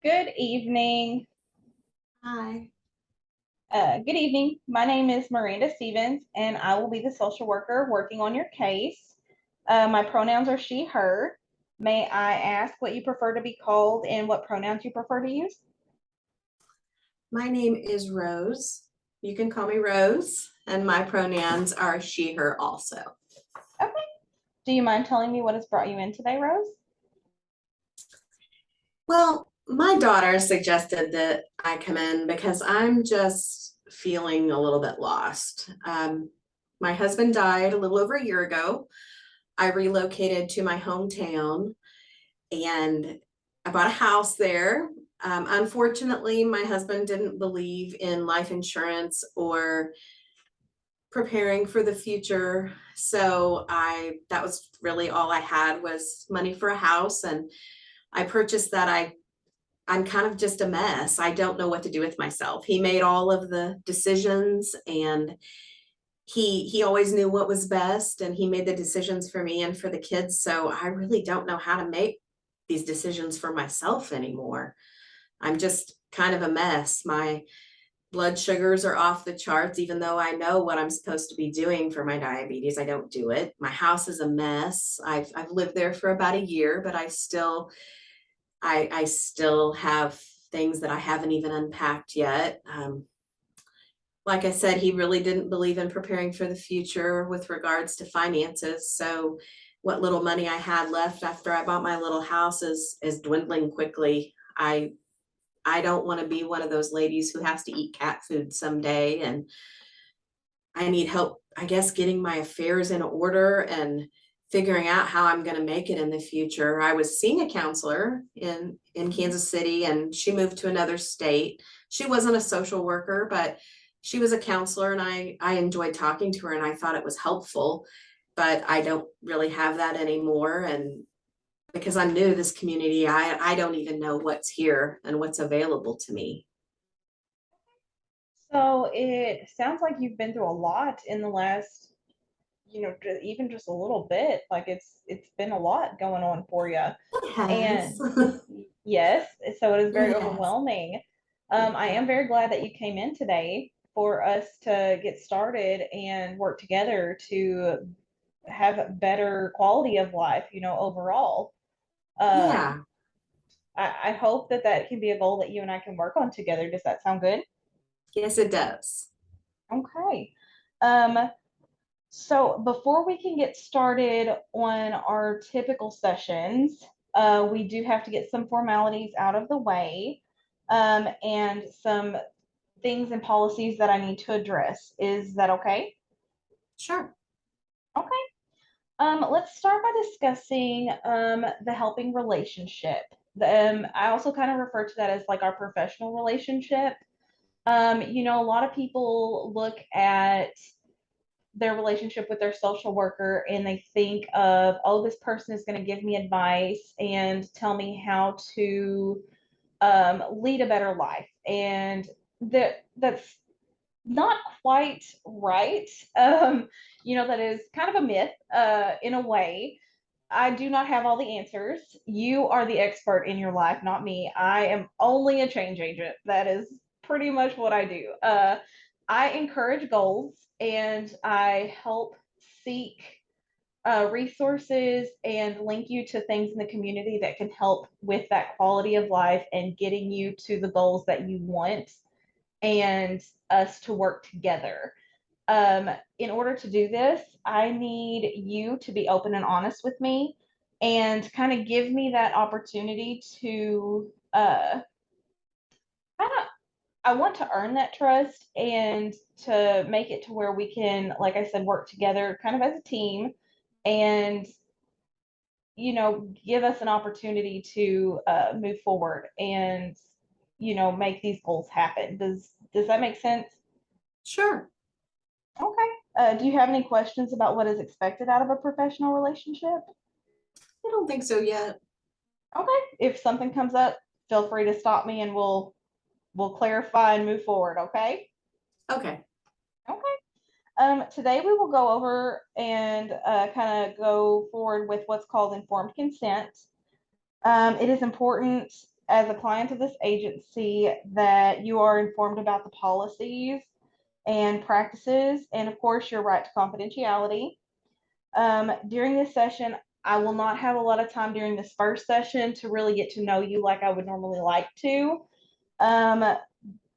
Good evening. Hi. Good evening. My name is Miranda Stevens, and I will be the social worker working on your case. My pronouns are she, her. May I ask what you prefer to be called and what pronouns you prefer to use? My name is Rose. You can call me Rose, and my pronouns are she, her also. Okay. Do you mind telling me what has brought you in today, Rose? Well, my daughter suggested that I come in because I'm just feeling a little bit lost. My husband died a little over a year ago. I relocated to my hometown and I bought a house there. Unfortunately, my husband didn't believe in life insurance or preparing for the future. So that was really all I had was money for a house. And I purchased that. I'm kind of just a mess. I don't know what to do with myself. He made all of the decisions and he always knew what was best and he made the decisions for me and for the kids. So I really don't know how to make these decisions for myself anymore. I'm just kind of a mess. My blood sugars are off the charts, even though I know what I'm supposed to be doing for my diabetes. I don't do it. My house is a mess. I've lived there for about a year, but I still have things that I haven't even unpacked yet. Like I said, he really didn't believe in preparing for the future with regards to finances. So what little money I had left after I bought my little house is dwindling quickly. I don't want to be one of those ladies who has to eat cat food someday. And I need help, I guess, getting my affairs in order and figuring out how I'm going to make it in the future. I was seeing a counselor in Kansas City and she moved to another state. She wasn't a social worker, but she was a counselor and I enjoyed talking to her and I thought it was helpful, but I don't really have that anymore. And because I'm new to this community, I don't even know what's here and what's available to me. So it sounds like you've been through a lot in the last, even just a little bit. Like it's been a lot going on for you. It has. And yes, so it is very It has. overwhelming. It I am has. very glad that you came in today for us to get started and work together to have better quality of life, overall. Um, Yeah. I hope that that can be a goal that you and I can work on together. Does that sound good? Yes, it does. Okay. Um, so before we can get started on our typical sessions, we do have to get some formalities out of the way, and some things and policies that I need to address. Is that okay? Sure. Okay. Let's start by discussing the helping relationship. I also kind of refer to that as like our professional relationship. A lot of people look at their relationship with their social worker and they think of, oh, this person is going to give me advice and tell me how to lead a better life. And that's not quite right. That is kind of a myth in a way. I do not have all the answers. You are the expert in your life, not me. I am only a change agent. That is pretty much what I do. I encourage goals and I help seek resources and link you to things in the community that can help with that quality of life and getting you to the goals that you want and us to work together. In order to do this, I need you to be open and honest with me and kind of give me that opportunity to kind of, I want to earn that trust and to make it to where we can, like I said, work together kind of as a team and, give us an opportunity to move forward and, make these goals happen. Does that make sense? Sure. Okay. Do you have any questions about what is expected out of a professional relationship? I don't think so yet. Okay. If something comes up, feel free to stop me and we'll clarify and move forward, okay? Okay. Okay. Today we will go over and kind of go forward with what's called informed consent. It is important as a client of this agency that you are informed about the policies and practices, and of course, your right to confidentiality. During this session, I will not have a lot of time during this first session to really get to know you like I would normally like to. Um,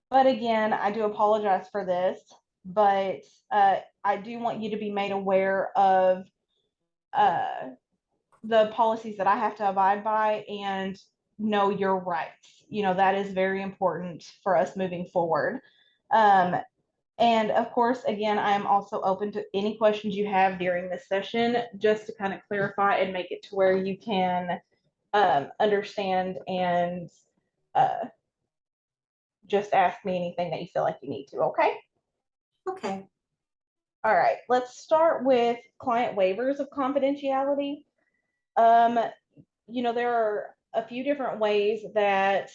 but again, I do apologize for this, but I do want you to be made aware of uh, the policies that I have to abide by and know your rights. That is very important for us moving forward. Um, and of course, again, I am also open to any questions you have during this session, just to kind of clarify and make it to where you can understand and uh, just ask me anything that you feel like you need to. Okay. Okay. All right. Let's start with client waivers of confidentiality. Um, there are a few different ways that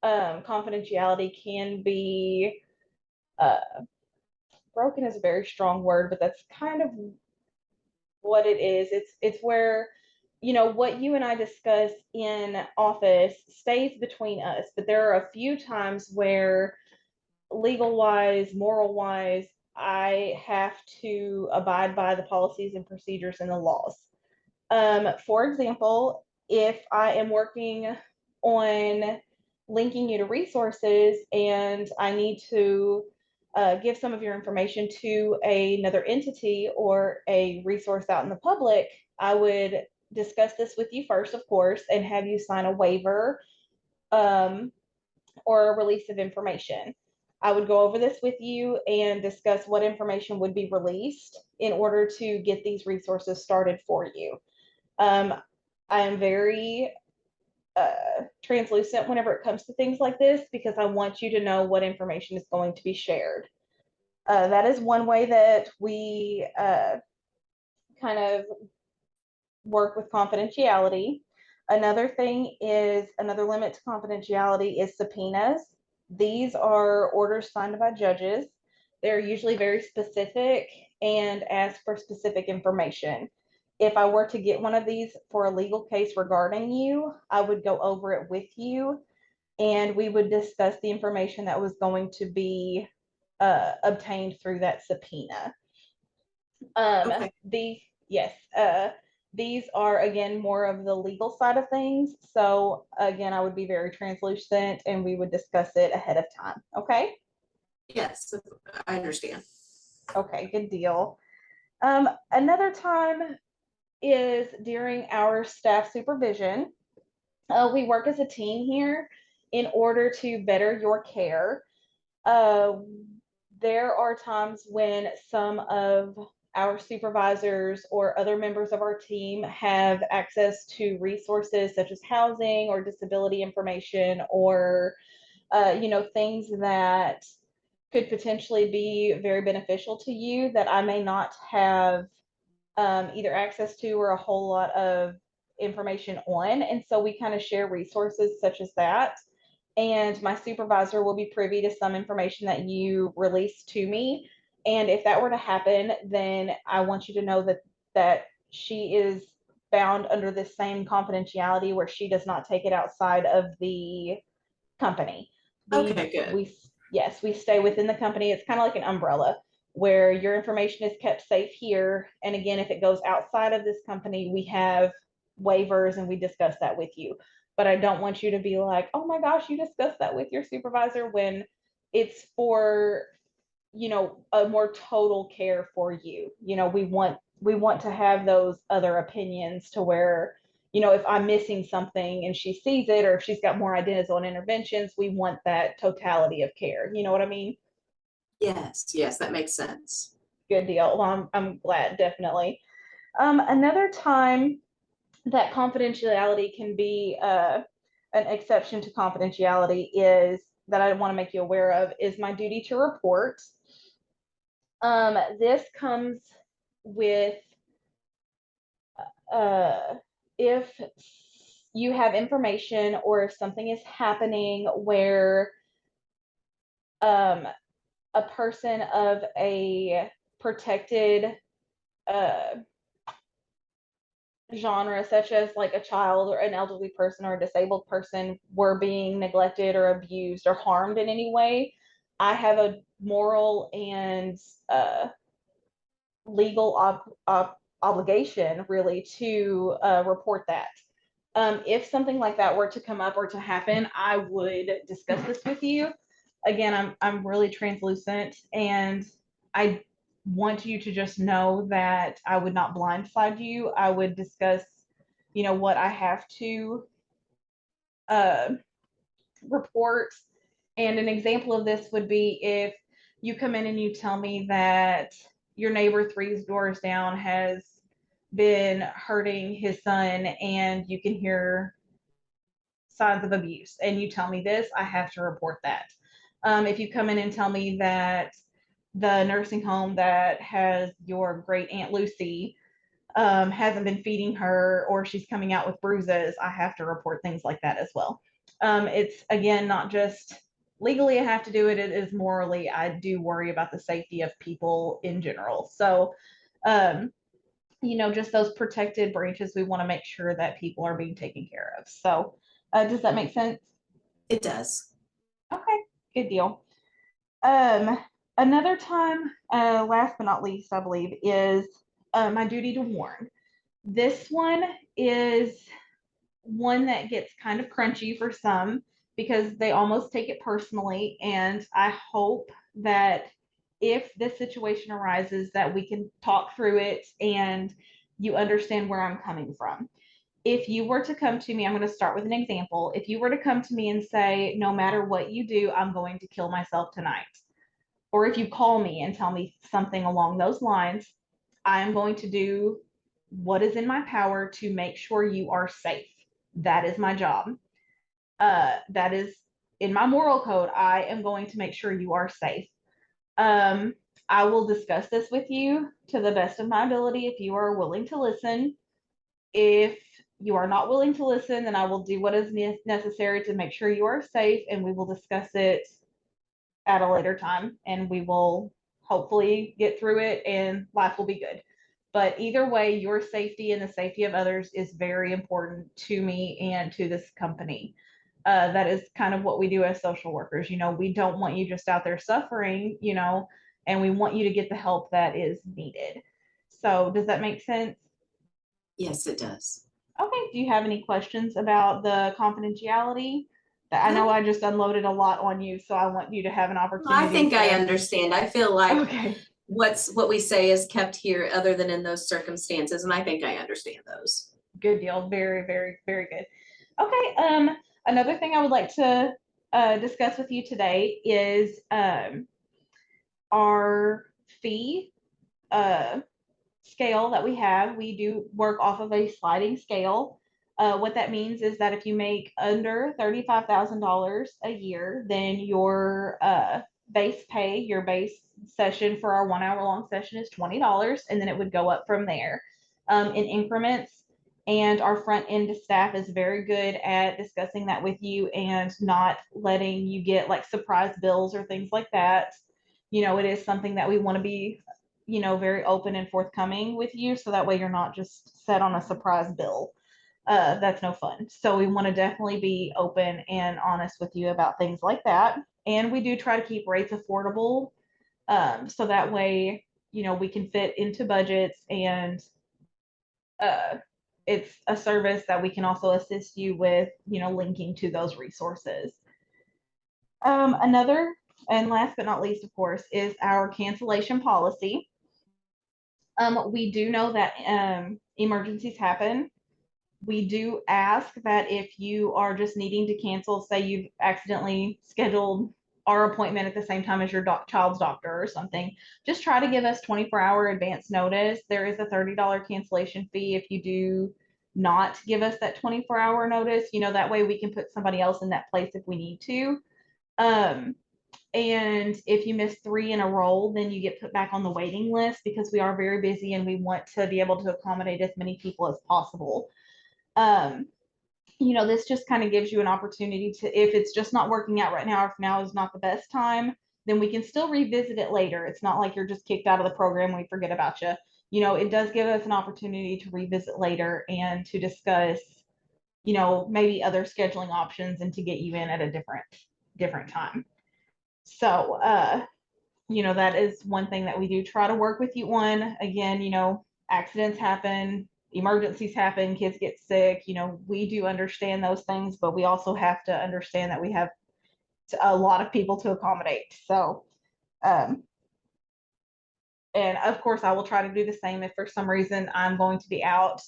confidentiality can be uh, broken is a very strong word, but that's kind of what it is. It's where what you and I discuss in office stays between us, but there are a few times where legal wise, moral wise, I have to abide by the policies and procedures and the laws. For example, if I am working on linking you to resources and I need to give some of your information to another entity or a resource out in the public, I would discuss this with you first, of course, and have you sign a waiver um, or a release of information. I would go over this with you and discuss what information would be released in order to get these resources started for you. Um, I am very translucent whenever it comes to things like this because I want you to know what information is going to be shared. That is one way that we kind of work with confidentiality. Another limit to confidentiality is subpoenas. These are orders signed by judges. They're usually very specific and ask for specific information. If I were to get one of these for a legal case regarding you, I would go over it with you and we would discuss the information that was going to be obtained through that subpoena. Um, Okay. the yes, these are again more of the legal side of things. So again, I would be very translucent and we would discuss it ahead of time. Okay. Yes, I understand. Okay, good deal. Another time is during our staff supervision. We work as a team here in order to better your care. Uh, there are times when some of our supervisors or other members of our team have access to resources such as housing or disability information or things that could potentially be very beneficial to you that I may not have either access to or a whole lot of information on. And so we kind of share resources such as that. And my supervisor will be privy to some information that you release to me. And if that were to happen, then I want you to know that she is bound under the same confidentiality where she does not take it outside of the company. Okay, good. We stay within the company. It's kind of like an umbrella where your information is kept safe here. And again, if it goes outside of this company, we have waivers and we discuss that with you. But I don't want you to be like, oh my gosh, you discussed that with your supervisor when it's for, a more total care for you. We want to have those other opinions to where if I'm missing something and she sees it, or if she's got more ideas on interventions, we want that totality of care. You know what I mean? Yes, yes, that makes sense. Good deal. Well, I'm glad, definitely. Another time that confidentiality can be an exception to confidentiality is that I want to make you aware of is my duty to report. This comes with uh, if you have information or if something is happening where um, a person of a protected uh, genre, such as like a child or an elderly person or a disabled person, were being neglected or abused or harmed in any way, I have a moral and legal obligation really to report that. If something like that were to come up or to happen, I would discuss this with you. Again, I'm really translucent, and I want you to just know that I would not blindside you. I would discuss, what I have to uh, report. And an example of this would be if you come in and you tell me that your neighbor 3 doors down has been hurting his son and you can hear signs of abuse, and you tell me this, I have to report that. If you come in and tell me that the nursing home that has your great Aunt Lucy hasn't been feeding her, or she's coming out with bruises, I have to report things like that as well. It's, again, not just legally I have to do it, it is morally. I do worry about the safety of people in general. So, um, just those protected branches, we want to make sure that people are being taken care of. So, does that make sense? It does. Okay, good deal. Um, Another time, last but not least, I believe, is my duty to warn. This one is one that gets kind of crunchy for some because they almost take it personally. And I hope that if this situation arises, that we can talk through it and you understand where I'm coming from. If you were to come to me, I'm going to start with an example. If you were to come to me and say, no matter what you do, I'm going to kill myself tonight, or if you call me and tell me something along those lines, I am going to do what is in my power to make sure you are safe. That is my job. That is in my moral code. I am going to make sure you are safe. Um, I will discuss this with you to the best of my ability if you are willing to listen. If you are not willing to listen, then I will do what is necessary to make sure you are safe, and we will discuss it at a later time, and we will hopefully get through it and life will be good. But either way, your safety and the safety of others is very important to me and to this company. That is kind of what we do as social workers. We don't want you just out there suffering, and we want you to get the help that is needed. So, does that make sense? Yes, it does. Okay. Do you have any questions about the confidentiality? I know No, I just unloaded a lot on you, so I want you to have an I opportunity think I to. understand. I feel like Okay. what we say is kept here other than in those circumstances, and I think I understand those. Good deal. Very, very, very good. Okay. Another thing I would like to discuss with you today is our fee uh, scale that we have. We do work off of a sliding scale. What that means is that if you make under $35,000 a year, then your base pay, your base session for our 1 hour long session is $20, and then it would go up from there in increments. And our front end staff is very good at discussing that with you and not letting you get like surprise bills or things like that. It is something that we want to be very open and forthcoming with you. So that way you're not just set on a surprise bill. That's no fun. So we want to definitely be open and honest with you about things like that. And we do try to keep rates affordable. So that way, we can fit into budgets, and uh, it's a service that we can also assist you with, linking to those resources. Another and last but not least, of course, is our cancellation policy. We do know that emergencies happen. We do ask that if you are just needing to cancel, say you've accidentally scheduled our appointment at the same time as your child's doctor or something, just try to give us 24-hour advance notice. There is a $30 cancellation fee if you do not give us that 24-hour notice. That way we can put somebody else in that place if we need to. Um, and if you miss 3 in a row, then you get put back on the waiting list because we are very busy and we want to be able to accommodate as many people as possible. Um, this just kind of gives you an opportunity to, if it's just not working out right now, or if now is not the best time, then we can still revisit it later. It's not like you're just kicked out of the program, we forget about you. You know, it does give us an opportunity to revisit later and to discuss, you know, maybe other scheduling options and to get you in at a different time. So, you know, that is one thing that we do try to work with you on. Again, you know, accidents happen, emergencies happen, kids get sick, you know, we do understand those things, but we also have to understand that we have a lot of people to accommodate. So, um, and of course, I will try to do the same if for some reason I'm going to be out,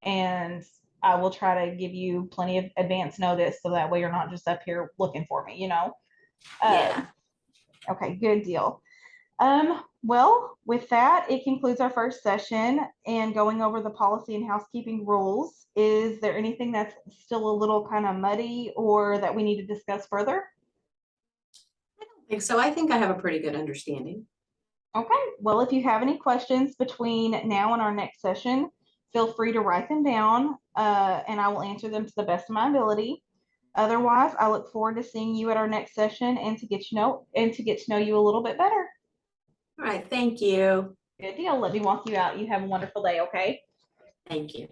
and I will try to give you plenty of advance notice so that way you're not just up here looking for me, you know? Yeah. Okay, good deal. Well, with that, it concludes our first session and going over the policy and housekeeping rules. Is there anything that's still a little kind of muddy or that we need to discuss further? I don't think so. I think I have a pretty good understanding. Okay, well, if you have any questions between now and our next session, feel free to write them down, and I will answer them to the best of my ability. Otherwise, I look forward to seeing you at our next session and to get to know you a little bit better. All right. Thank you. Good deal. Let me walk you out. You have a wonderful day, okay? Thank you.